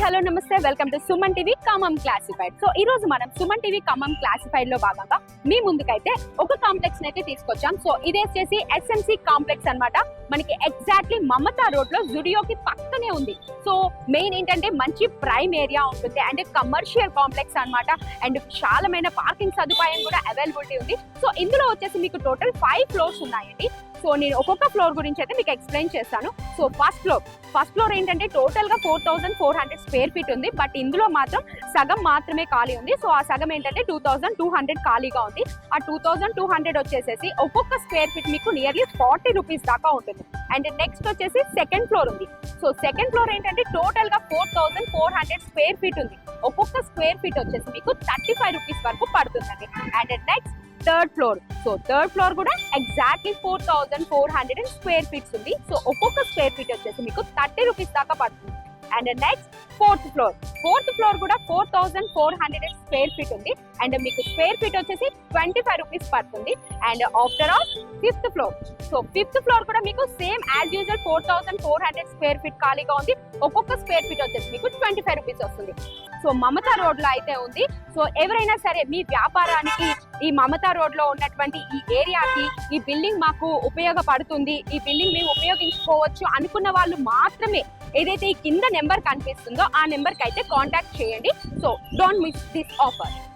Hello నమస్తే, welcome to Suman TV Khammam classified. So ఈ రోజు మనం సుమన్ టీవీ ఖమ్మం క్లాసిఫైడ్ లో భాగంగా మీ ముందుకైతే ఒక కాంప్లెక్స్ అయితే తీసుకొచ్చాం. సో ఇది వచ్చేసి ఎస్ఎంసి కాంప్లెక్స్ అన్నమాట. మనకి ఎగ్జాక్ట్లీ మమతా రోడ్ లో జుడియోకి పక్కనే ఉంది. సో మెయిన్ ఏంటంటే మంచి ప్రైమ్ ఏరియా ఉంటుంది అండ్ కమర్షియల్ కాంప్లెక్స్ అన్నమాట. అండ్ చాలామైన పార్కింగ్ సదుపాయం కూడా అవైలబిలిటీ ఉంది. సో ఇందులో వచ్చేసి మీకు టోటల్ 5 ఫ్లోర్స్ ఉన్నాయండి. సో నేను ఒక్కొక్క ఫ్లోర్ గురించి అయితే మీకు ఎక్స్ప్లెయిన్ చేస్తాను. సో ఫస్ట్ ఫ్లోర్ ఏంటంటే టోటల్ గా 4400 స్క్వేర్ ఫీట్ ఉంది. బట్ ఇందులో మాత్రం సగం మాత్రమే ఖాళీ ఉంది. సో ఆ సగం ఏంటంటే 2200 ఖాళీగా ఉంది. ఆ 2200 వచ్చేసేసి ఒక్కొక్క స్క్వేర్ ఫీట్ మీకు నియర్లీ 40 రూపీస్ దాకా ఉంటుంది. అండ్ నెక్స్ట్ వచ్చేసి సెకండ్ ఫ్లోర్ ఉంది. సో సెకండ్ ఫ్లోర్ ఏంటంటే టోటల్ గా 4400 స్క్వేర్ ఫీట్ ఉంది. ఒక్కొక్క స్క్వేర్ ఫీట్ వచ్చేసి మీకు 35 రూపీస్ వరకు పడుతుందండి. And next third floor. So third floor కూడా ఎగ్జాక్ట్లీ 4400 స్క్వేర్ ఫీట్స్ ఉంది. సో ఒక్కొక్క స్క్వేర్ ఫీట్ వచ్చేసి మీకు 30 రూపీస్ దాకా పడుతుంది. అండ్ నెక్స్ట్ ఫోర్త్ ఫ్లోర్ కూడా 4400 స్క్వేర్ ఫీట్ ఉంది. అండ్ మీకు స్క్వేర్ ఫీట్ వచ్చేసి 25 రూపీస్ పడుతుంది. And after all fifth floor. So fifth floor కూడా మీకు same as usual 4400 square feet ఖాళీగా ఉంది. ఒక్కొక్క స్క్వేర్ ఫీట్ వచ్చేసి మీకు 25 రూపీస్ వస్తుంది. సో మమతా రోడ్ లో అయితే ఉంది. సో ఎవరైనా సరే మీ వ్యాపారానికి ఈ మమతా రోడ్ లో ఉన్నటువంటి ఈ ఏరియాకి ఈ బిల్డింగ్ మాకు ఉపయోగపడుతుంది, ఈ బిల్డింగ్ మేము ఉపయోగించుకోవచ్చు అనుకున్న వాళ్ళు మాత్రమే ఏదైతే ఈ కింద నెంబర్ కనిపిస్తుందో ఆ నెంబర్కి అయితే కాంటాక్ట్ చేయండి. So don't miss this offer.